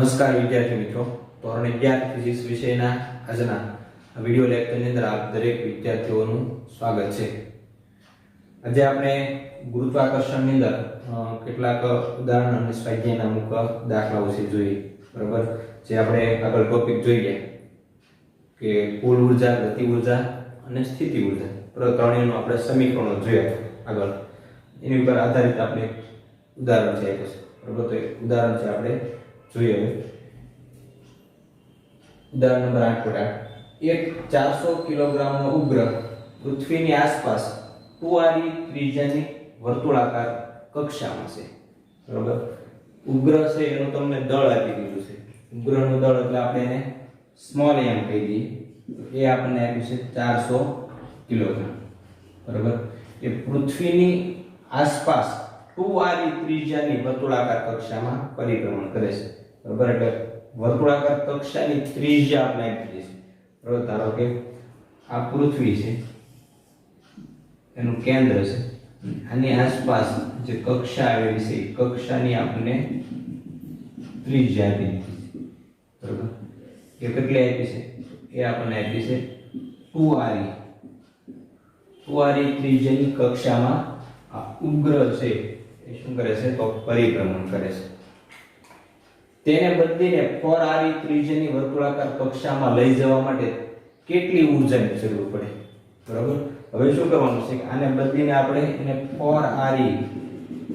નમસ્કાર વિદ્યાર્થી મિત્રો, ધોરણ 11 ફિઝિક્સ વિષયના આજના વિડિયો લેક્ચરની અંદર આપ દરેક વિદ્યાર્થીઓનું સ્વાગત છે. આજે આપણે ગુરુત્વાકર્ષણની અંદર કેટલાક ઉદાહરણ અને સ્વાધ્યાયના અમુક દાખલાઓ છે જોઈએ. બરાબર, જે આપણે આગળ ટોપિક જોઈ ગયા કે કુલ ઉર્જા, ગતિ ઉર્જા અને સ્થિતિ ઉર્જા, ત્રણેયનું આપણે સમીકરણો જોયા આગળ. એની ઉપર આધારિત આપણે ઉદાહરણ છે આપ્યું છે. બરાબર, તો ઉદાહરણ છે આપણે જોઈએ. ઉદાહરણ નંબર 8.8. એક 400 કિલોગ્રામનો ઉપગ્રહ પૃથ્વીની આસપાસ 2r ત્રિજ્યાની વર્તુળાકાર કક્ષામાં છે. બરાબર, ઉપગ્રહ છે એનું તમને દળ આપી દીધું છે. ઉપગ્રહનું દળ એટલે આપણે એને સ્મોલ m કહી દઈએ. એ આપણને આપ્યું છે 400 કિલોગ્રામ. બરાબર, એ પૃથ્વીની આસપાસ 2r ત્રિજ્યાની વર્તુળાકાર કક્ષામાં પરિભ્રમણ કરે છે. બરાબર, એટલે વર્તુળાકાર કક્ષાની ત્રિજ્યા આપણે આપી છે. બરાબર, ધારો કે આ પૃથ્વી છે, એનું કેન્દ્ર છે, આની આસપાસ જે કક્ષા આવેલી છે એ કક્ષાની આપણે ત્રિજ્યા આપી દીધી છે. બરાબર, એ કેટલી આપી છે? એ આપણને આપી છે 2r. 2r ત્રિજ્યાની કક્ષામાં આ ઉપગ્રહ છે એ શું કરે છે? તો પરિભ્રમણ કરે છે. તેને બદલીને 4r ત્રિજ્યાની વર્તુળાકાર કક્ષામાં લઈ જવા માટે કેટલી ઊર્જાની જરૂર પડે? બરાબર, હવે શું કરવાનું છે કે આને બદલીને આપણે એને 4r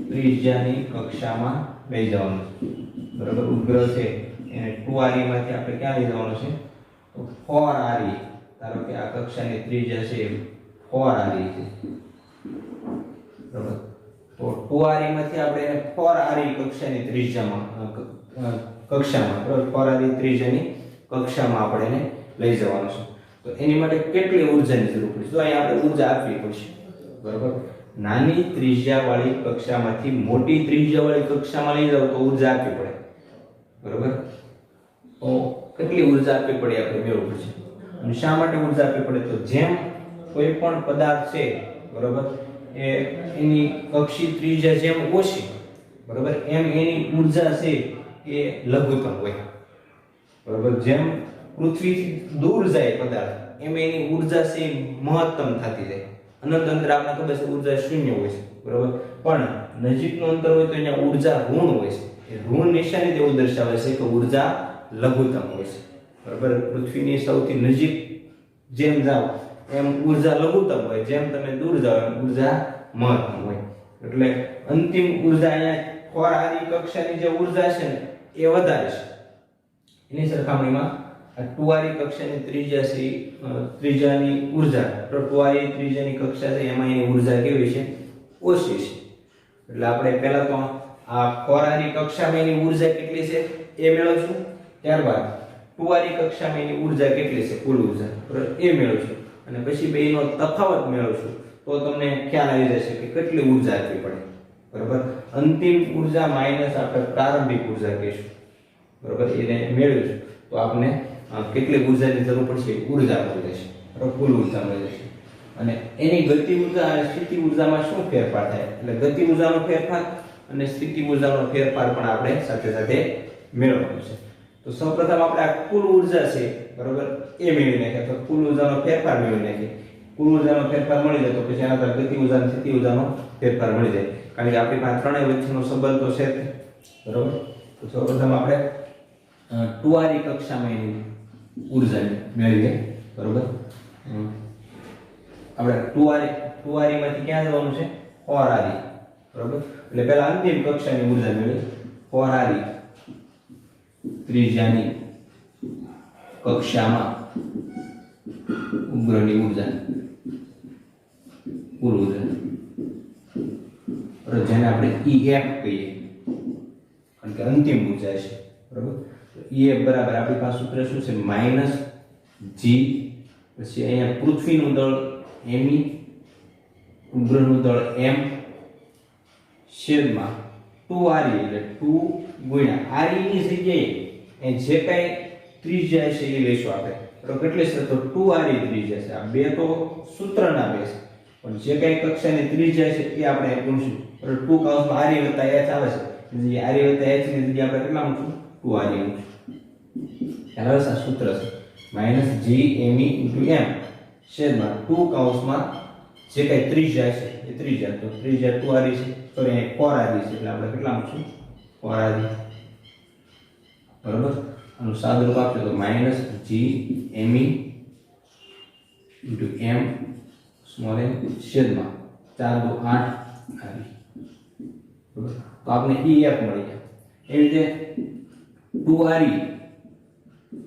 ત્રિજ્યાની કક્ષામાં લઈ જવાનું છે. બરાબર, ઉપગ્રહ છે એને 2r માંથી આપણે ક્યાં લઈ જવાનું છે? તો 4r. ધારો કે આ કક્ષાની ત્રિજ્યા છે 4r છે. બરાબર, તો 2r માંથી આપણે એને 4r કક્ષાની ત્રિજ્યામાં બરાબર 4r ત્રિજ્યાની કક્ષામાં આપણે એને લઈ જવાનું છે. તો એની માટે કેટલી ઊર્જાની જરૂર પડશે? તો અહીંયા આપણે ઊર્જા આપવી પડશે. બરાબર, નાની ત્રિજ્યાવાળી કક્ષામાંથી મોટી ત્રિજ્યાવાળી કક્ષામાં લઈ જાવ તો ઊર્જા આપવી પડે. બરાબર, તો કેટલી ઊર્જા આપવી પડે આપણે મેળવવું પડશે. અને શા માટે ઊર્જા આપવી પડે? તો જેમ કોઈ પણ પદાર્થ છે, બરાબર, એની કક્ષી ત્રિજ્યા જેમ ઓછી, બરાબર, એમ એની ઊર્જા છે એ લઘુત્તમ હોય. બરાબર, જેમ પૃથ્વીથી દૂર જાય પદાર્થ એમ એની ઊર્જા છે મહત્તમ થતી જાય. અનંત અંતર આપણે ખબર છે ઊર્જા શૂન્ય હોય છે. બરાબર, પણ નજીકનું અંતર હોય તો અહીંયા ઊર્જા ઋણ હોય છે. એ ઋણ નિશાની એવું દર્શાવે છે કે ઊર્જા લઘુત્તમ હોય છે. બરાબર, પૃથ્વીની સૌથી નજીક જેમ જાઓ એમ ઊર્જા લઘુત્તમ હોય, જેમ તમે દૂર જાઓ એમ ઊર્જા મહત્તમ હોય. એટલે અંતિમ ઊર્જા અહીંયા 4r કક્ષાની જે ઊર્જા છે ને એ વધારે છે. એની સરખામણીમાં આ 2r કક્ષાની ત્રિજ્યા છે, ત્રિજ્યાની ઊર્જા, 2r ત્રિજ્યાની કક્ષા છે એમાં એની ઊર્જા કેવી છે? ઓછી છે. એટલે આપણે પહેલા તો આ 4r કક્ષામાં એની ઊર્જા કેટલી છે એ મેળવશું. ત્યારબાદ 2r કક્ષામાં એની ઊર્જા કેટલી છે, કુલ ઊર્જા, એ મેળવશું. અને પછી બેનો તફાવત મેળવશું તો તમને ખ્યાલ આવી જશે કે કેટલી ઊર્જા આપવી પડે. બરાબર, અંતિમ ઊર્જા માઈનસ આપણે પ્રારંભિક ઊર્જા કહીશું. બરાબર, એને મેળવીશું તો આપણે કેટલી ઊર્જાની જરૂર પડશે? ઊર્જા મળી જશે. બરાબર, કુલ ઊર્જા મળી જશે. અને એની ગતિ ઉર્જા અને સ્થિતિ ઉર્જામાં શું ફેરફાર થાય? એટલે ગતિ ઉર્જાનો ફેરફાર અને સ્થિતિ ઉર્જાનો ફેરફાર પણ આપણે સાથે સાથે મેળવવાનો છે. તો સૌપ્રથમ આપણે આ કુલ ઉર્જા છે, બરાબર, એ મેળવી નાખીએ. તો કુલ ઉર્જાનો ફેરફાર મેળવી નાખીએ. કુલ ઉર્જાનો ફેરફાર મળી જાય તો પછી એના પર ગતિ ઉર્જા અને સ્થિતિ ઉર્જાનો ફેરફાર મળી જાય. કારણ કે આપણી પાસે ત્રણેય વચ્ચેનો સંબંધ તો છે. બરાબર, તો સૌપ્રથમ આપણે 2r કક્ષામાં એની ઊર્જા મેળવીએ. બરાબર, આપણે 2r માંથી ક્યાં જવાનું છે? 4r. બરાબર, એટલે પહેલા અંતિમ કક્ષાની ઊર્જા મેળવીએ. 4r ત્રિજ્યાની કક્ષામાં ઉપગ્રહની ઊર્જા, કુલ ઊર્જા, જેને આપણે EF કહીએ કારણ કે અંતિમ ઊર્જા છે. બરાબર, EF બરાબર આપણી પાસે સૂત્ર શું છે? માઈનસ g, પછી અહીંયા પૃથ્વીનું દળ me, ઉપગ્રહનું દળ m છેદમાં 2r એટલે 2 ગુણ્યા r ની જગ્યાએ જે કાંઈ ત્રિજ્યા છે એ લઈશું આપણે. તો કેટલી છે? તો 2r ત્રિજ્યા છે. આ બે તો સૂત્રના બે છે, પણ જે કાંઈ કક્ષાની ત્રિજ્યા છે એ આપણે ગુણશું. 2 કૌંસમાં r + h આવે છે. r + h ની જગ્યાએ આપણે કેટલા મૂકશું? 2re મૂકશું એના આ સૂત્ર છે -gme * m છેદમાં 2 કૌંસમાં જે કઈ ત્રિજ્યા છે એ ત્રિજ્યા તો ત્રિજ્યા 2re છે સોરી અહીં 4re છે એટલે આપણે કેટલા મૂકશું 4re બરાબર આનું સાદુરૂપ આપજો તો -gme * m સ્મોલ m છેદમાં 4 * 8 re બરાબર તો આપણે ef મળી ગયા એવી રીતે 2re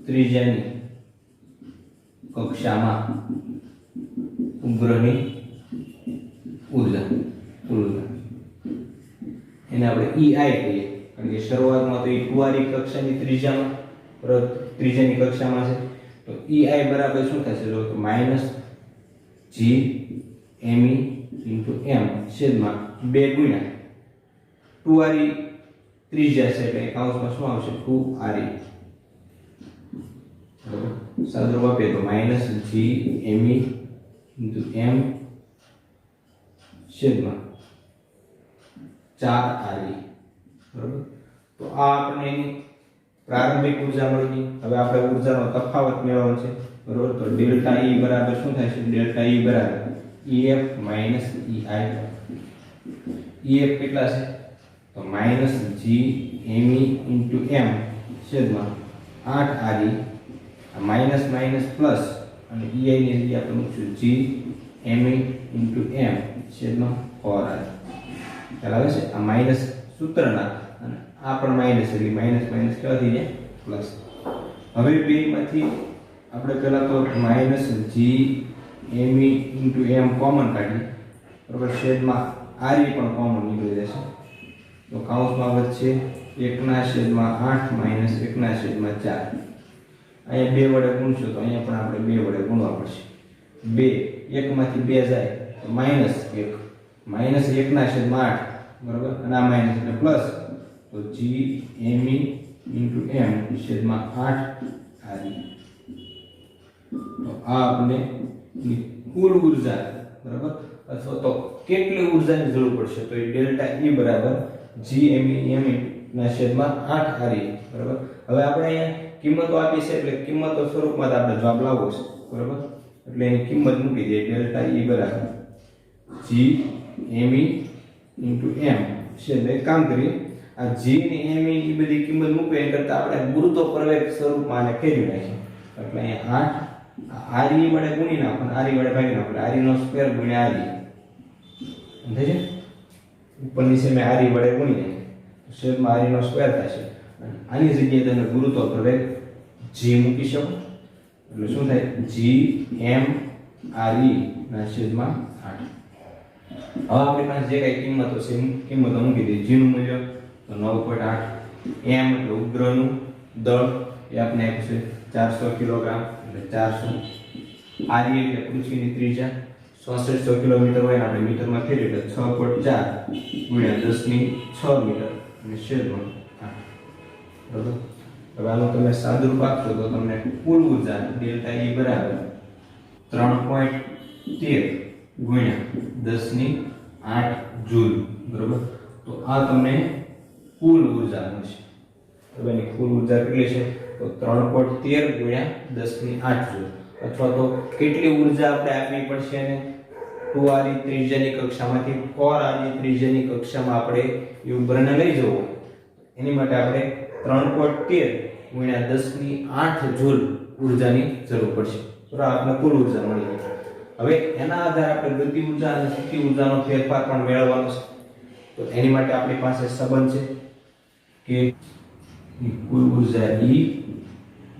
ત્રિજ્યાની કક્ષામાં ઉપગ્રહની ઊર્જા એને આપણે EI કહીએ કારણ કે શરૂઆતમાં તો એ 2re કક્ષાની ત્રિજ્યાની કક્ષામાં છે તો EI બરાબર શું થશે જો તો -gme * m છેદમાં 2 ગુણ્યા 2re ત્રિજ્યા છે એટલે કૌંસમાં શું આવશે 2re બરાબર સાદુરૂપ આપીએ તો -gme * m છેદમાં 4re બરાબર તો આ આપણને એની પ્રારંભિક ઊર્જા મળી ગઈ હવે આપણે ઊર્જાનો તફાવત મેળવવાનો છે બરાબર તો ડેલ્ટા E બરાબર શું થાય છે ડેલ્ટા E બરાબર EF EI EF કેટલા છે તો -gme * m છેદમાં 8re આ માઈનસ માઈનસ પ્લસ અને EI ની જગ્યાએ આપણે મૂકશું gme * m છેદમાં 4r ખ્યાલ આવે છે આ માઈનસ સૂત્રના અને આ પણ માઈનસ એટલે માઈનસ માઈનસ કેવા થઈ જાય પ્લસ હવે બેમાંથી આપણે પહેલા તો -gme * m કોમન કાઢીએ બરાબર છેદમાં re પણ કોમન નીકળી જશે તો કૌંસમાં વચ્ચે 1/8 - 1/4 અહીંયા 2 વડે ગુણશો તો અહીંયા પણ આપણે 2 વડે ગુણવા પડશે 2 1 માંથી 2 જાય તો -1 -1/8 બરાબર અને આ માઈનસ એટલે પ્લસ તો gme * m છેદમાં 8re તો આ આપણે કુલ ઊર્જા બરાબર અથવા તો કેટલી ઊર્જાની જરૂર પડશે તો એ ડેલ્ટા E બરાબર gme m ના છેદમાં 8re બરાબર હવે આપણે અહીંયા કિંમતો આપી છે એટલે કિંમતો સ્વરૂપમાં આપણે જવાબ લાવવો છે બરાબર એટલે એની કિંમત મૂકી દઈએ ડેલ્ટા E બરાબર gme * m છે એક કામ કરીએ આ g ને m ની બધી કિંમત મૂકવી એ કરતા આપણે ગુરુત્વ પ્રવેગ સ્વરૂપમાં આને ફેરવી નાખીએ એટલે અહીંયા 8 re વડે ગુણી નાખો અને re વડે ભાગી નાખો એટલે re નો સ્ક્વેર ગુણ્યા re સમજે છે ઉપર નીચે મે re વડે ગુણી નાખ્યો છેદમાં re નો સ્ક્વેર થશે અને આની જગ્યાએ તમે ગુરુત્વ પ્રવેગ g મૂકી શકો એટલે શું થાય g m re ના છેદમાં 8 હવે આપણી પાસે જે કઈ કિંમતો છે કિંમતો મૂકી દઈએ g નું મૂલ્ય તો 9.8 m એટલે ઉપગ્રહનું દળ એ આપણે આપ્યું છે 400 કિલોગ્રામ એટલે 400 re એટલે પૃથ્વીની ત્રિજ્યા 6600 કિલોમીટર હોય આપણે મીટરમાં ફેરવીએ એટલે 6.4 ગુણ્યા 10⁶ મીટર અને છેદમાં 8 બરાબર હવે આનું તમે સાદુરૂપ આપશો તો તમને કુલ ઊર્જા ડેલ્ટા E બરાબર 3.13 ગુણ્યા 10⁸ જૂલ બરાબર તો આ તમને કુલ ઊર્જા મળશે હવે એની કુલ ઊર્જા કેટલી છે તો 3.13 ગુણ્યા 10⁸ જૂલ અથવા તો કેટલી ઊર્જા આપણે આપવી પડશે એને 2re ત્રિજ્યાની કક્ષામાંથી 4re ત્રિજ્યાની કક્ષામાં આપણે એ ઉપગ્રહને લઈ જવું એની માટે આપણે 3.13 ગુણ્યા 10⁸ જૂલ ઊર્જાની જરૂર પડશે બરાબર આપણે કુલ ઊર્જા મળી ગઈ હવે એના આધારે આપણે ગતિ ઊર્જા અને સ્થિતિ ઊર્જાનો ફેરફાર પણ મેળવવાનો છે તો એની માટે આપણી પાસે સંબંધ છે કે કુલ ઊર્જા E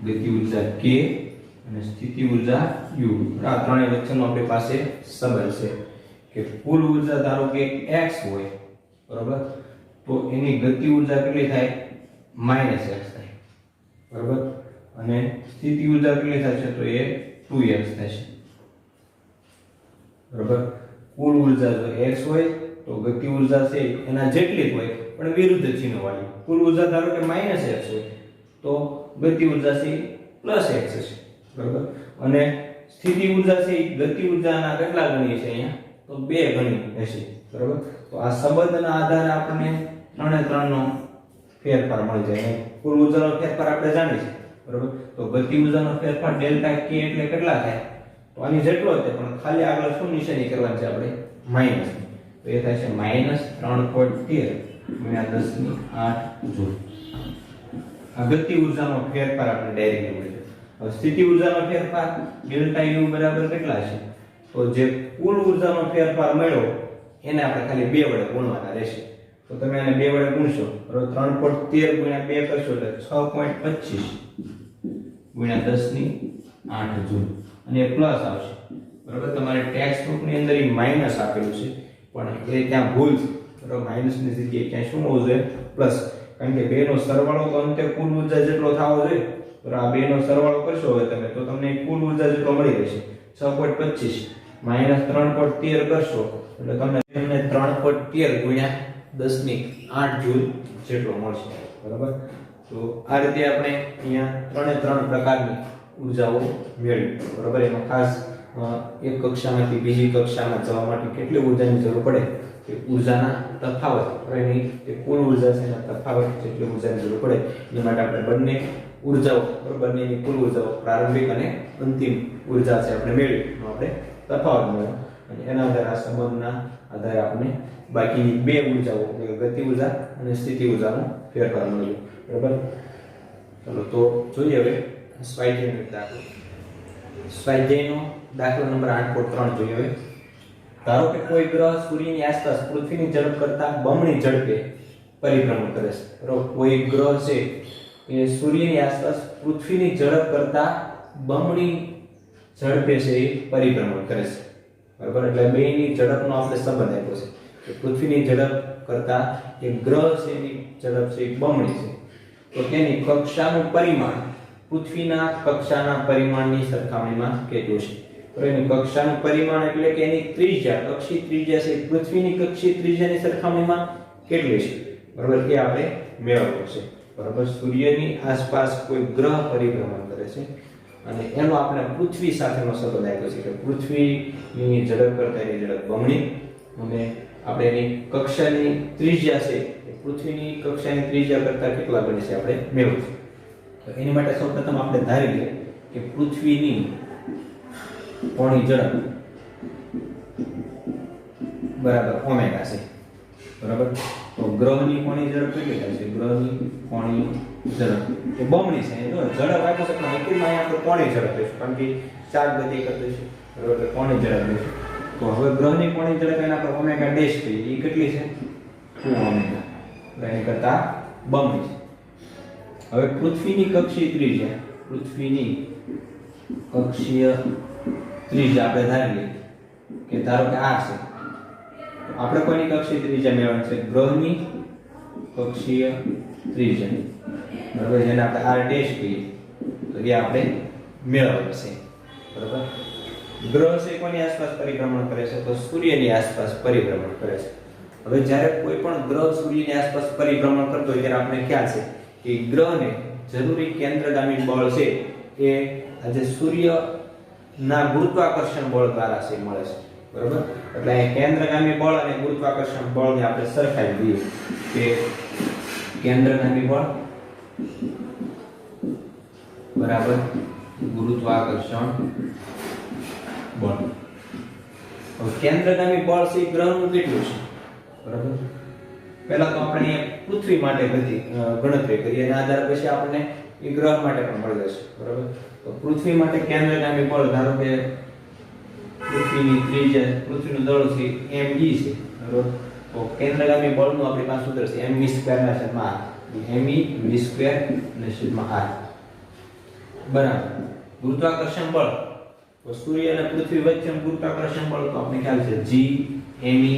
ગતિ ઊર્જા K અને સ્થિતિ ઊર્જા U આ ત્રણેય વચ્ચેનો આપણી પાસે સંબંધ છે કે કુલ ઊર્જા ધારો કે x હોય બરાબર તો એની ગતિ ઊર્જા કેટલી થાય -x થાય બરાબર અને સ્થિતિ ઊર્જા કેટલી થશે તો એ 2x થશે બરાબર કુલ ઊર્જા જો x હોય તો ગતિ ઊર્જા છે એના જેટલી હોય પણ વિરુદ્ધ ચિહ્ન વાળી કુલ ઊર્જા ધારો કે -x હોય તો ગતિ ઊર્જા છે +x હશે બરાબર અને સ્થિતિ ઊર્જા છે ગતિ ઊર્જાના કેટલા ગણી છે અહીંયા તો 2 ગણી હશે બરાબર તો આ સંબંધના આધારે આપણે ત્રણે ત્રણનો ફેરફાર મળી જાય. અને કુલ ઉર્જાનો ફેરફાર આપણે જાણીએ છીએ, બરોબર. તો ગતિ ઉર્જાનો ફેરફાર ડેલ્ટા કે એટલે કેટલા થાય? તો આની જેટલો જ થાય, પણ ખાલી આગળ શું નિશાની કરવાની છે આપણે? માઈનસ. તો એ થાય છે -3.13 ગુણ્યા 10⁸ જૂલ. આ ગતિ ઉર્જાનો ફેરફાર આપણે ડાયરેક્ટ મળી જાય. હવે સ્થિતિ ઉર્જાનો ફેરફાર ડેલ્ટા U બરાબર કેટલા છે? તો જે કુલ ઉર્જાનો ફેરફાર મળ્યો એને આપણે ખાલી 2 વડે ગુણવાના રહેશે. તો તમે આને 2 વડે ગુણશો, બરોબર. 3.13 ગુણ્યા 2 કરશો એટલે 6.25 ગુણ્યા 10⁸ જૂલ. અને એ પ્લસ આવશે, બરોબર. તમારે ટેક્સ્ટ બુક ની અંદર એ માઈનસ આપેલું છે, પણ એ ત્યાં ભૂલ છે, બરોબર. માઈનસ ની જગ્યાએ ક્યાં શું હોવું જોઈએ? પ્લસ. કારણ કે બે નો સરવાળો તો અંતે કુલ ઉર્જા જેટલો થવો જોઈએ, બરોબર. આ બે નો સરવાળો કરશો હવે તમે તો તમને કુલ ઉર્જા જેટલો મળી રહેશે 6.25 -3.13 કરશો એટલે તમને 3.13 ગુણ્યા 10⁸ જૂલ જેટલો મળશે, બરોબર. તો આ રીતે આપણે અહીંયા ત્રણ પ્રકારની ઉર્જાઓ મેળવી, બરોબર. એમાં ખાસ એક કક્ષામાંથી બીજી કક્ષામાં જવા માટે કેટલી ઉર્જાની જરૂર પડે કે ઉર્જાના તફાવત, એની જે કુલ ઉર્જા છે એના તફાવત જેટલી ઉર્જાની જરૂર પડે એ માટે આપણે બંને ઉર્જાઓ, બરોબર, બંનેની કુલ ઉર્જાઓ પ્રારંભિક અને અંતિમ ઉર્જા છે આપણે મેળવી, આપણે તફાવત મળ્યો અને એના આધારે આ સંબંધના આધારે આપણે બાકીની બે ઉર્જાઓ એટલે ગતિ ઉર્જા અને સ્થિતિ ઉર્જાનો ફેરફાર મળ્યો, બરોબર. ચલો તો જોઈએ હવે સ્વાધ્યાયનો દાખલો. સ્વાધ્યાયનો દાખલો નંબર 8.3 જોઈએ હવે. ધારો કે કોઈ ગ્રહ સૂર્યની આસપાસ પૃથ્વીની ઝડપ કરતાં બમણી ઝડપે પરિભ્રમણ કરે છે, બરોબર. કોઈ ગ્રહ છે એ સૂર્યની આસપાસ પૃથ્વીની ઝડપ કરતાં બમણી ઝડપે છે એ પરિભ્રમણ કરે છે, બરોબર. એટલે બેની ઝડપનો આપણે સંબંધ આપ્યો છે કે પૃથ્વીની ઝડપ કરતાં એ ગ્રહ છે એની ઝડપ છે એ બમણી છે, તો તેની કક્ષાનું પરિમાણ પૃથ્વીના કક્ષાના પરિમાણની સરખામણીમાં કેટલું છે? તો એની કક્ષાનું પરિમાણ એટલે કે એની ત્રિજ્યા, કક્ષી ત્રિજ્યા છે પૃથ્વીની કક્ષી ત્રિજ્યાની સરખામણીમાં કેટલી છે, બરોબર. એ આપણે મેળવવું છે, બરોબર. સૂર્યની આસપાસ કોઈ ગ્રહ પરિભ્રમણ કરે છે અને એનો આપણે પૃથ્વી સાથેનો સંબંધ આપ્યો છે કે પૃથ્વીની ઝડપ કરતાં એની ઝડપ બમણી અને આપણે એની કક્ષાની ત્રિજ્યા છે પૃથ્વીની કક્ષાની ત્રિજ્યા કરતાં કેટલા બને છે આપણે મેળવવું. તો એની માટે સૌપ્રથમ આપણે ધારી લઈએ કે પૃથ્વીની કોણી ઝડપ બરાબર ઓમેગા છે, બરાબર. તો ગ્રહની કોણી ઝડપ કેટલી થાય છે? ગ્રહની કોણી ઝડપ એ બમણી છે. જો ઝડપ આપ્યો છે પણ એકમાં આપણે કોણી ઝડપ લઈશું કારણ કે ચાર ગતિ કરતી છે, બરાબર. કોણી ઝડપ લઈશું. તો હવે ગ્રહની કોણી ઝડપ એના પર ઓમેગા ડેશ કહીએ, એ કેટલી છે? 2 ઓમેગા, એની કરતા બમણી છે. હવે પૃથ્વીની કક્ષીય ત્રિજ્યા, પૃથ્વીની કક્ષીય ત્રિજ્યા આપણે ધારી લઈએ કે ધારો કે આ છે, આપણે કોઈની કક્ષીય ત્રિજ્યા મેળવવાની છે? ગ્રહની કક્ષીય ત્રિજ્યા, બરાબર. જેને આપણે r ડેશ કહીએ તો એ આપણે મેળવવાનું છે, બરાબર. ગ્રહ છે કોની આસપાસ પરિભ્રમણ કરે છે? તો સૂર્યની આસપાસ પરિભ્રમણ કરે છે. હવે જ્યારે કોઈ પણ ગ્રહ સૂર્યની આસપાસ પરિભ્રમણ કરતો હોય ત્યારે આપણે ખ્યાલ છે કે ગ્રહને જરૂરી કેન્દ્રગામી બળ છે એ આજે સૂર્યના ગુરુત્વાકર્ષણ બળ દ્વારા છે મળે છે, બરાબર. એટલે અહીં કેન્દ્રગામી બળ અને ગુરુત્વાકર્ષણ બળને આપણે સરખાવી દઈએ કે કેન્દ્રગામી બળ બરાબર ગુરુત્વાકર્ષણ બળ. હવે કેન્દ્રગામી બળ છે ગ્રહનું કેટલું છે, બરાબર. પહેલા તો આપણે પૃથ્વી માટે ગણતરી કરીએ અને આધાર પછી આપણને એ ગ્રહ માટે પણ મળી જશે, બરાબર. તો પૃથ્વી માટે કેન્દ્રગામી બળ ધારો કે પૃથ્વીની ત્રિજ્યા, પૃથ્વીનું દળ છે mg છે, બરાબર. તો કેન્દ્રગામી બળનું આપણી પાસે સૂત્ર છે mv²/r, mv²/r, બરાબર. ગુરુત્વાકર્ષણ બળ તો સૂર્ય અને પૃથ્વી વચ્ચેનું ગુરુત્વાકર્ષણ બળ તો આપણે ખ્યાલ છે g me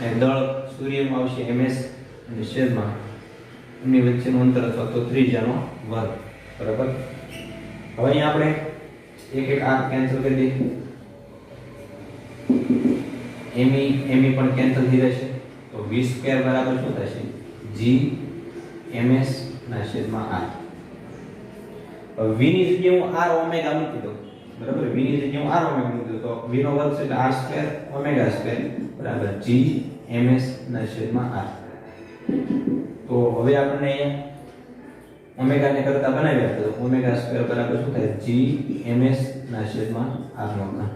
અને દળ સૂર્યમાં આવશે ms અને છેદમાં એમની વચ્ચેનું અંતર અથવા તો ત્રિજ્યાનો વર્ગ, બરાબર. હવે અહીંયા આપણે એક એક આ કેન્સલ કરી દઈએ, me પણ કેન્સલ થઈ જશે તો v² બરાબર શું થશે? g ms ના છેદમાં r. હવે v ની જગ્યાએ હું r ઓમેગા મૂકી દઉં, બરાબર. v ની જગ્યાએ હું r ઓમેગા મૂકી દઉં તો v નો વર્ગ છે એટલે r² ઓમેગા² બરાબર g ms ના છેદમાં r. તો હવે આપણને અહીંયા ઓમેગા ને કરતા બનાવ્યા તો ઓમેગા સ્ક્વેર બરાબર શું થાય gms ના છેદમાં r નો ઘન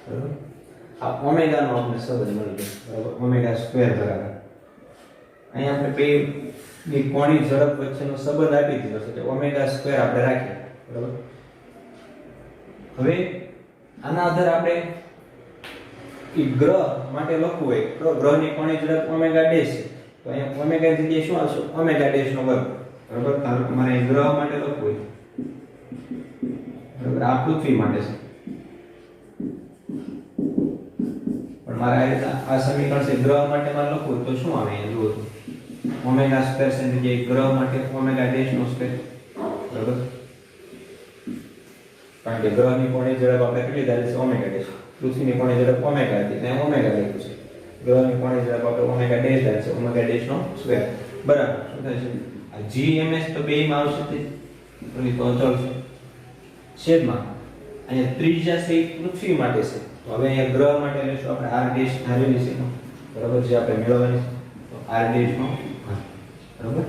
બરાબર આ ઓમેગા નો આપણે સંબંધ મળી ગયો બરાબર ઓમેગા સ્ક્વેર બરાબર અહીંયા આપણે બે ની કોણી ઝડપ વચ્ચેનો સંબંધ આપી દીધો છે એટલે ઓમેગા સ્ક્વેર આપણે રાખીએ બરાબર હવે આના આધારે આપણે ગ્રહ માટે લખવું હોય તો ગ્રહની કોણી ઝડપ ઓમેગા ડેશ છે તો અહીંયા ઓમેગા ની જગ્યાએ શું આવશે ઓમેગા ડેશ નો વર્ગ બરાબર કારણ કે મારે ગ્રહ માટે લખવું હોય બરાબર આ પૃથ્વી માટે છે પણ મારે આ સમીકરણ છે ગ્રહ માટે મારે લખવું તો શું આવે અહીંયા જુઓ ઓમેગા સ્ક્વેર છે જગ્યાએ ગ્રહ માટે ઓમેગા ડેશ નો સ્ક્વેર બરાબર કારણ કે ગ્રહની કોણી ઝડપ આપણે કેટલી ધારી છે ઓમેગા ડેશ પૃથ્વીની કોણી ઝડપ ઓમેગા હતી એટલે ઓમેગા લખ્યું છે ગ્રહની કોણી ઝડપ આપણે ઓમેગા ડેશ ધારી છે ઓમેગા ડેશ નો સ્ક્વેર બરાબર શું થાય છે આ gms તો બેયમાં આવશે તે તો અચળ છે છેદમાં અહીંયા ત્રિજ્યા છે પૃથ્વી માટે છે તો હવે અહીંયા ગ્રહ માટે લેશું આપણે r ડેશ ધારેલી છે બરાબર જે આપણે મેળવવાની છે તો r ડેશ નો બરાબર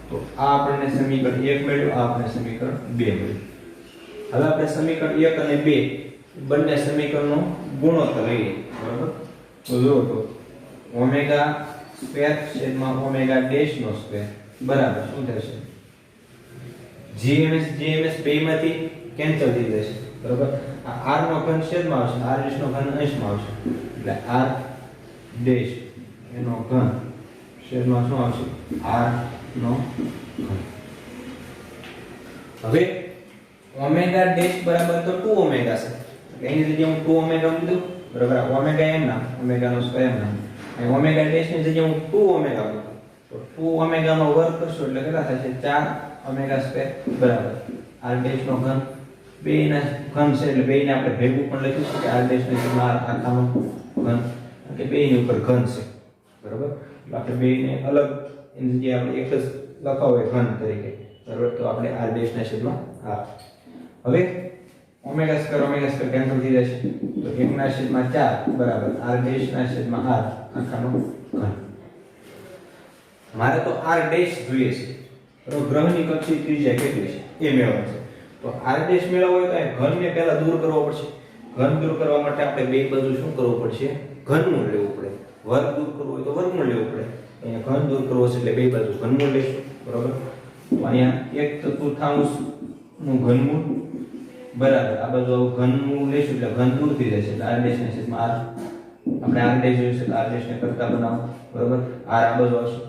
તો આ આપણને સમીકરણ 1 મળ્યું આ આપણે સમીકરણ 2 મળ્યું હવે આપણે સમીકરણ 1 અને 2 બંને સમીકરણનો ગુણોત્તર લઈએ બરાબર તો જો તો ઓમેગા સ્ક્વેર છેદમાં ઓમેગા ડેશ નો સ્ક્વેર બરાબર શું થશે gms બેમાંથી કેન્સલ થઈ જશે બરાબર આ r નો ઘન છેદમાં આવશે r ડેશ નો ઘન અંશમાં આવશે એટલે r ડેશ એનો ઘન છેદમાં શું આવશે r નો ઘન હવે ઓમેગા ડેશ બરાબર તો 2 ઓમેગા છે એટલે એની જગ્યાએ હું 2 ઓમેગા લીધું બરાબર ઓમેગા એમ ના ઓમેગા નો સ્ક્વેર ના અને ઓમેગા ડેશ ની જગ્યાએ હું 2 ઓમેગા લીધું તો 2 ઓમેગા નો વર્ગ કરશો એટલે કેટલા થશે 4 ઓમેગા સ્ક્વેર બરાબર r ડેશ નો ઘન બેયના ઘન છે એટલે બેયને આપણે ભેગું પણ લખી શકીએ r ડેશ ની જગ્યાએ r આખાનો ઘન કે બેયની ઉપર ઘન છે બરાબર એટલે આપણે બેયને અલગ એની જગ્યાએ આપણે એક જ લખાવો ઘન તરીકે બરાબર તો આપણે r ડેશ ના છેદમાં r હવે ઓમેગા સ્ક્વેર કેન્સલ થઈ જશે તો 1 ના છેદમાં 4 બરાબર r ડેશ ના છેદમાં r આખાનો ઘન મારે તો r ડેશ જોઈએ છે તો ગ્રહની કક્ષી ત્રિજ્યા કેટલી છે એ મેળવવાનું છે તો r ડેશ મેળવવો હોય તો ઘનને પહેલા દૂર કરવો પડશે ઘન દૂર કરવા માટે આપણે બે બાજુ શું કરવું પડશે ઘનમૂળ લેવું પડે વર્ગ દૂર કરવો હોય તો વર્ગમૂળ લેવું પડે અહીંયા ઘન દૂર કરવો છે એટલે બે બાજુ ઘનમૂળ લેશું બરાબર તો અહીંયા 1/4 નું ઘનમૂળ બરાબર આ બાજુ આવું ઘનમૂળ લેશું એટલે ઘન દૂર થઈ જશે એટલે r ડેશ ના છેદમાં r આપણે r ડેશ જોઈશે એટલે r ડેશ ને કરતા બનાવો બરાબર r આ બાજુ આવશે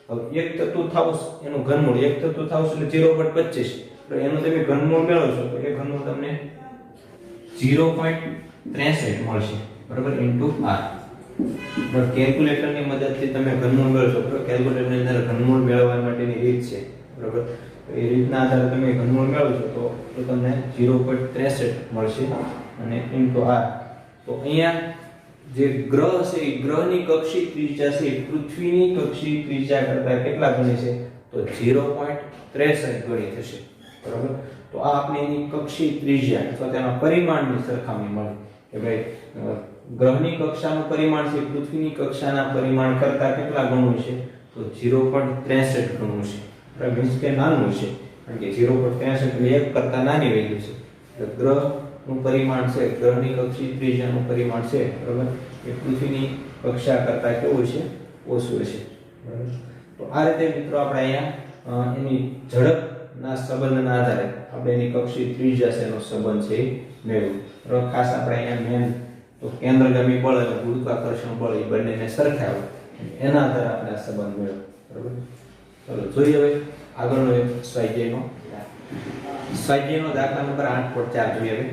હવે 1/4 એનું ઘનમૂળ 1/4 એટલે 0.25 તો એનું તમે ઘનમૂળ મેળવશો તો એ ઘનમૂળ તમને 0.63 મળશે બરાબર ઇન્ટુ r બરાબર કેલ્ક્યુલેટરની મદદથી તમે ઘનમૂળ મેળવશો બરાબર કેલ્ક્યુલેટરની અંદર ઘનમૂળ મેળવવા માટેની રીત છે બરાબર એ રીતના આધારે તમે ઘનમૂળ મેળવશો તો તમને 0.63 મળશે અને ઇન્ટુ r તો અહીંયા જે ગ્રહ છે એ ગ્રહની કક્ષી ત્રિજ્યા છે પૃથ્વીની કક્ષી ત્રિજ્યા કરતા કેટલા ગણી છે તો 0.63 ગણી થશે બરાબર તો આ આપણી કક્ષી ત્રિજ્યા અથવા તેના પરિમાણની સરખામણી મળી કે ભાઈ ગ્રહની કક્ષાનું પરિમાણ છે પૃથ્વીની કક્ષાના પરિમાણ કરતા કેટલા ગણું છે તો 0.63 ગણું છે બરાબર મીન્સ કે નાનું છે કારણ કે 0.63 એટલે 1 કરતા નાની વેલ્યુ છે એટલે ગ્રહનું પરિમાણ છે ગ્રહની કક્ષી ત્રિજ્યાનું પરિમાણ છે બરાબર એ પૃથ્વીની કક્ષા કરતા કેવું છે ઓછું છે બરાબર તો આ રીતે મિત્રો આપણે અહીંયા એની ઝડપના સંબંધના આધારે આપણે એની કક્ષી ત્રિજ્યા છે એનો સંબંધ છે મેળવ્યો બરાબર ખાસ આપણે અહીંયા મેન તો કેન્દ્રગામી બળ અને ગુરુત્વાકર્ષણ બળ એ બંનેને સરખાવ્યું એના આધારે આપણે આ સંબંધ મેળવ્યો બરાબર ચલો જોઈએ હવે આગળનો એક સ્વાધ્યાયનો દાખલા નંબર 8.4 જોઈએ હવે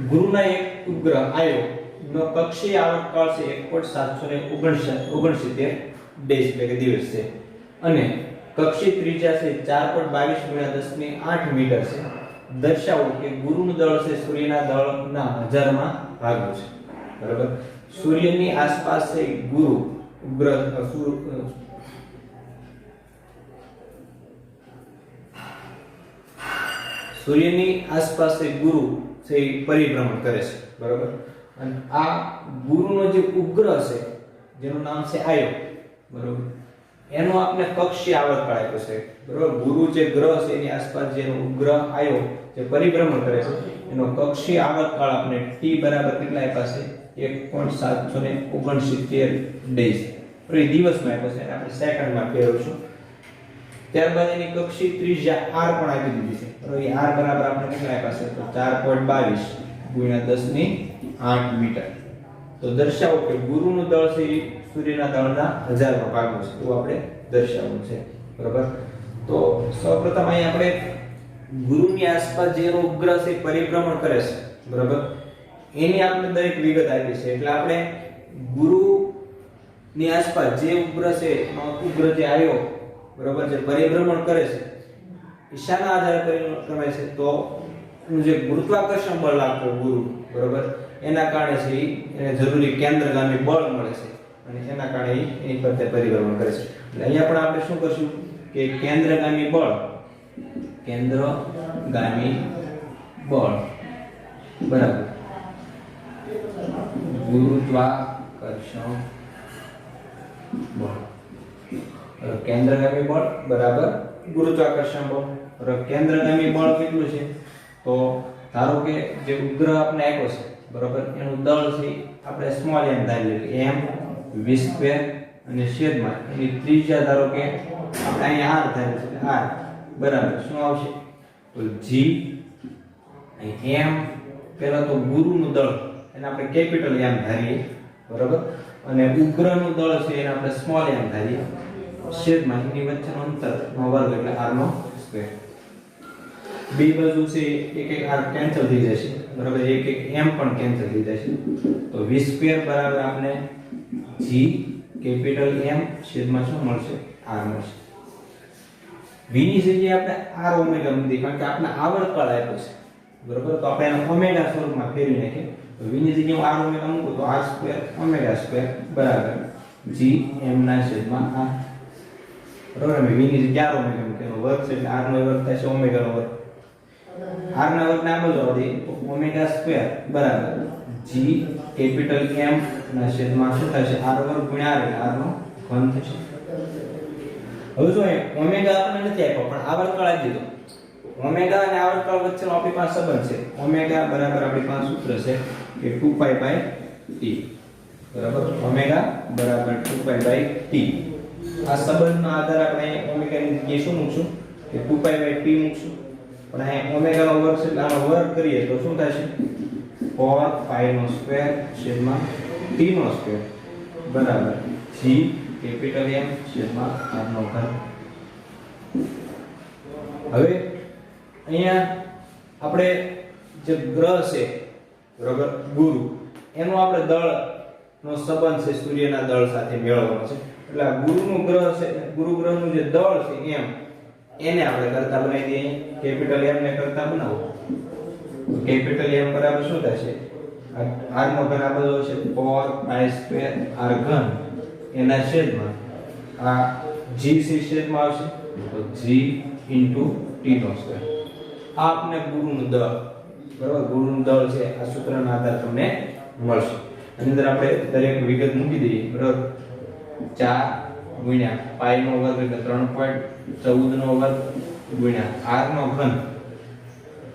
ગુરુના એક ઉપગ્રહ આયો નો કક્ષીય આવર્તકાળ છે 1.769 ડેશ એટલે કે દિવસ છે અને કક્ષી ત્રિજ્યા છે 4.22 × 10 ની 8 મીટર છે દર્શાવો કે ગુરુનું દળ છે સૂર્યના દળના 1000 માં ભાગનું છે બરાબર સૂર્યની આસપાસ છે ગુરુ ઉપગ્રહ સૂર્યની આસપાસ ગુરુ છે પરિભ્રમણ કરે છે બરાબર અને આ ગુરુનો જે ઉપગ્રહ છે જેનું નામ છે આયો બરાબર એનો આપણે કક્ષીય આવર્તકાળ આપ્યો છે બરોબર ગુરુ જે ગ્રહ છે એની આસપાસ જેનો ઉપગ્રહ આવ્યો જે પરિભ્રમણ કરે છે એનો કક્ષીય આવર્તકાળ આપણે t બરાબર કેટલા આપ્યા છે 1.769 ડેઝ પર દિવસમાં આપ્યો છે આપણે સેકન્ડમાં ફેરવશું ત્યારબાદ એની કક્ષીય ત્રિજ્યા r પણ આપી દીધી છે બરોબર એ r બરાબર આપણે કેટલા આપ્યા છે તો 4.22 ગુણ્યા 10 ની 8 મીટર તો દર્શાવો કે ગુરુનું દળ છે એ સૂર્યના દળના 1000માં ભાગનું છે તો આપણે દર્શાવવું છે બરોબર તો સૌપ્રથમ અહીં આપણે ગુરુની આસપાસ જે ઉપગ્રહ છે પરિભ્રમણ કરે છે બરોબર એની આપણે દરેક વિગત આપી છે એટલે આપણે ગુરુની આસપાસ જે ઉપગ્રહ છે ઉપગ્રહ જે આવ્યો બરોબર જે પરિભ્રમણ કરે છે ઈશાના આધારે પરિભ્રમણ કરે છે તો જે ગુરુત્વાકર્ષણ બળ લાગતો ગુરુ બરોબર એના કારણે છે એને જરૂરી કેન્દ્રગામી બળ મળે છે અને એના કારણે એની ફરતે પરિભ્રમણ કરે છે એટલે અહીંયા પણ આપણે શું કરશું કે કેન્દ્રગામી બળ બરાબર ગુરુત્વાકર્ષણ બળ કેન્દ્રગામી બળ બરાબર ગુરુત્વાકર્ષણ બળ બરાબર કેન્દ્રગામી બળ કેટલું છે તો ધારો કે જે ઉપગ્રહ આપણે આપ્યો છે બરાબર એનું દળ છે આપણે સ્મોલ m ધારી લઈએ m v² અને છેદમાં એની ત્રિજ્યા ધારો કે આપણે અહીંયા r ધારી છે r બરાબર શું આવશે તો g અહીં m પહેલા તો ગુરુનું દળ એને આપણે કેપિટલ m ધારીએ બરાબર અને ઉપગ્રહનું દળ છે એને આપણે સ્મોલ m ધારીએ છેદમાં એની વચ્ચેનો અંતરનો વર્ગ એટલે r નો સ્ક્વેર બે બાજુ છે એક r કેન્સલ થઈ જશે બરાબર એક m પણ કેન્સલ થઈ જશે તો v² બરાબર આપણે g કેપિટલ m છેદમાં શું મળશે r મળશે v ની જગ્યાએ આપણે r ઓમેગા મૂકી કારણ કે આપણે આવર્તકાળ આપ્યો છે બરાબર તો આપણે એને ઓમેગા સ્વરૂપમાં ફેરવી નાખીએ તો v ની જગ્યાએ r ઓમેગા મૂકો તો r² ઓમેગા સ્ક્વેર બરાબર g m ના છેદમાં r બરાબર v ની જગ્યાએ r ઓમેગા મૂકેનો વર્ગ છે એટલે r નો વર્ગ થશે ઓમેગા નો વર્ગ r ના વર્ગને આ બાજુ આવડી તો ઓમેગા સ્ક્વેર બરાબર g કેપિટલ m ના છેદમાં શું થશે r વર્ગ ગુણ્યા r એટલે r નો ઘન થશે હવે જો ઓમેગા આપણને નથી આપ્યો પણ આવર્તકાળ આપી દીધો ઓમેગા અને આવર્તકાળ વચ્ચેનો આપણી પાસે સંબંધ છે ઓમેગા બરાબર આપણી પાસે સૂત્ર છે કે 2π t બરાબર ઓમેગા બરાબર 2π t આ સંબંધના આધારે આપણે ઓમેગા ની જગ્યાએ શું મૂકશું કે 2π t મૂકશું પણ અહીં ઓમેગા નો વર્ગ છે એટલે આનો વર્ગ કરીએ તો શું થશે 4π નો સ્ક્વેર છેદમાં t નો સ્ક્વેર બરાબર g કેપિટલ M છેદમાં r નો ઘન હવે અહીંયા આપણે જે ગ્રહ છે બરાબર ગુરુ એનો આપણે દળ નો સંબંધ છે સૂર્યના દળ સાથે મેળવવાનો છે એટલે આ ગુરુનું ગ્રહ છે ગુરુ ગ્રહનું જે દળ છે m એને આપણે કરતા બનાવી દઈએ કેપિટલ M ને કરતા બનાવો તો કેપિટલ M બરાબર શું થશે r નો ઘન આ બધો છે 4π² r ઘન એના છેદમાં આ g છેદમાં આવશે તો g * t નો સ્ક્વેર આ આપણે ગુરુનું દળ બરાબર ગુરુનું દળ છે આ સૂત્રના આધારે તમને મળશે આની અંદર આપણે દરેક વિગત મૂકી દઈએ બરાબર 4 ગુણ્યા π નો વર્ગ એટલે 3.14 નો વર્ગ ગુણ્યા r નો ઘન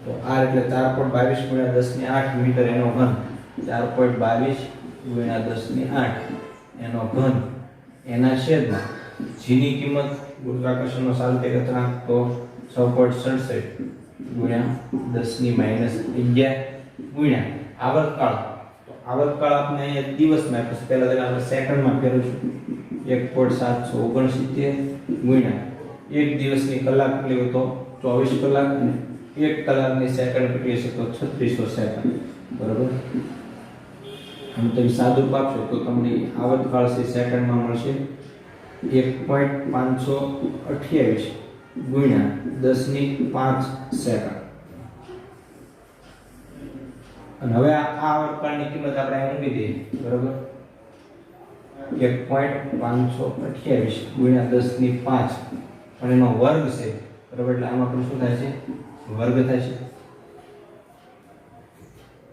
તો r એટલે 4.22 ગુણ્યા 10 ની 8 મીટર એનો ઘન 4.22 ગુણ્યા 10 ની 8 એનો ઘન એના છેદમાં g ની કિંમત ગુરુત્વાકર્ષણનો સાર્વત્રિક અચળાંક તો 6.67 ગુણ્યા 10 ની -11 ગુણ્યા આવર્તકાળ તો આવર્તકાળ આપણે અહીંયા દિવસમાં પછી પહેલા તેને આપણે સેકન્ડમાં ફેરવીશું 1.769 ગુણ્યા એક દિવસની કલાક એટલે તો 24 કલાક અને એક કલાકની સેકન્ડ કેટલી છે તો 3600 સેકન્ડ બરાબર અને તમે સાદુરૂપ આપશો તો તમને આવર્તકાળ છે સેકન્ડમાં મળશે 1.528 ગુણ્યા 10 ની 5 સેકન્ડ અને હવે આ આવર્તકાળની કિંમત આપણે અહીં મૂકી દઈએ બરાબર 1.528 ગુણ્યા 10 ની 5 અને એનો વર્ગ છે બરાબર એટલે આમાં પણ શું થાય છે વર્ગ થાય છે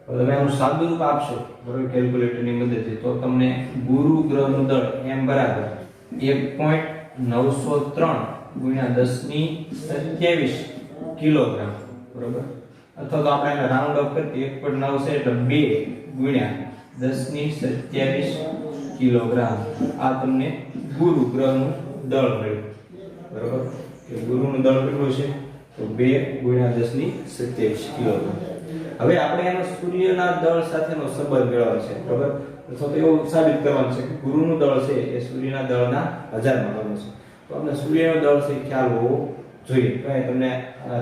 હવે તમે આનું સાદુરૂપ આપશો બરાબર કેલ્ક્યુલેટરની મદદથી તો તમને ગુરુ ગ્રહનું દળ m બરાબર 1. 903 ગુણ્યા 10⁻27 કિલોગ્રામ, બરોબર. અથવા તો આપણે એને રાઉન્ડ ઓફ કરીએ 1.9 છે એટલે 2 ગુણ્યા 10⁻27 કિલોગ્રામ. આ તમને ગુરુ ગ્રહનું દળ મળ્યું, બરોબર. કે ગુરુનું દળ કેટલું છે? તો 2 ગુણ્યા 10⁻27 કિલોગ્રામ. હવે આપણે એનો સૂર્યના દળ સાથેનો સંબંધ મેળવવાનો છે, બરોબર. અથવા તો એવું સાબિત કરવાનું છે કે ગુરુનું દળ છે એ સૂર્યના દળના 1000માં ગણવું છે. તો આપણે સૂર્યનો દળ છે ખ્યાલ હોવો જોઈએ. કઈ તમને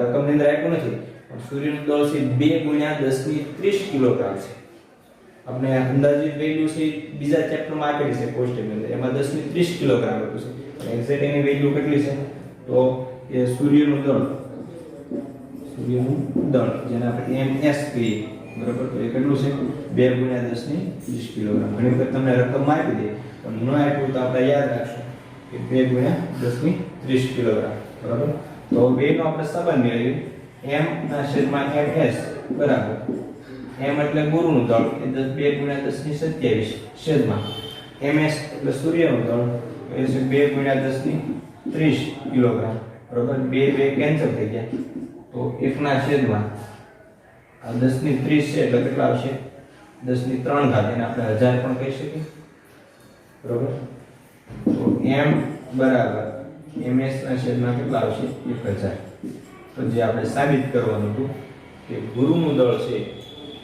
રકમની અંદર આપ્યું નથી, પણ સૂર્યનું દળ છે 2 ગુણ્યા 10⁻30 કિલોગ્રામ છે. આપણે અંદાજિત વેલ્યુ છે બીજા ચેપ્ટરમાં આપેલી છે કોષ્ટકની અંદર, એમાં 10⁻30 કિલોગ્રામ આપ્યું છે. પણ એક્ઝેક્ટ એની વેલ્યુ કેટલી છે? તો એ સૂર્યનું દળ જેને આપણે ms કહીએ, બરોબર. તો એ કેટલું છે? 2 ગુણ્યા 10⁻30 કિલોગ્રામ. ઘણી વખત તમને રકમ આપી દે પણ ન આપ્યું તો આપણે યાદ રાખશું કે 2 ગુણ્યા 10⁻30 કિલોગ્રામ, બરોબર. તો બેનો આપણે સંબંધ મેળવીએ. m/ms બરાબર, m એટલે ગુરુનું દળ એ 2 ગુણ્યા 10⁻27 છેદમાં ms એટલે સૂર્યનું દળ એ છે 2 ગુણ્યા 10⁻30 કિલોગ્રામ, બરોબર. 2 કેન્સલ થઈ ગયા તો 1/છેદમાં આ 10⁻30 છે એટલે કેટલા આવશે? 10⁻3 ઘાત. એને આપણે 1000 પણ કહી શકીએ, બરોબર. તો m બરાબર ms/છેદમાં કેટલા આવશે? 1000. તો જે આપણે સાબિત કરવાનું હતું કે ગુરુનું દળ છે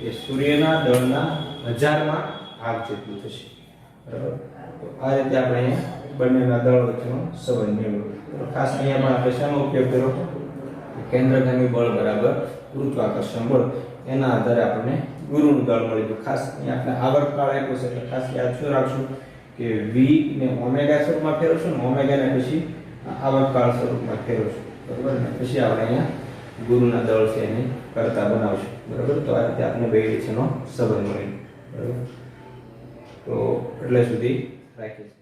એ સૂર્યના દળના 1000માં ભાગ જેટલું થશે, બરાબર. તો આ રીતે આપણે અહીંયા બંનેના દળ વચ્ચેનો સંબંધ મેળવ્યો. ખાસ અહીંયા પણ આપણે શાનો ઉપયોગ કર્યો? કેન્દ્રગામી બળ બરાબર ગુરુત્વાકર્ષણ બળ. એના આધારે આપણને ગુરુનું દળ મળ્યું. ખાસ અહીંયા આપણે આવર્તકાળ આપ્યો છે એટલે ખાસ યાદ શું રાખશું કે v ને ઓમેગા સ્વરૂપમાં ફેરવશું ને ઓમેગા ને પછી આવર્તકાળ સ્વરૂપમાં ફેરવશું, બરાબર. ને પછી આપણે અહીંયા ગુરુના દળ છે એને કરતા બનાવશું, બરાબર. તો આ રીતે આપણે બે વચ્ચેનો સંબંધ મળ્યો, બરાબર. તો એટલે સુધી રાખીએ.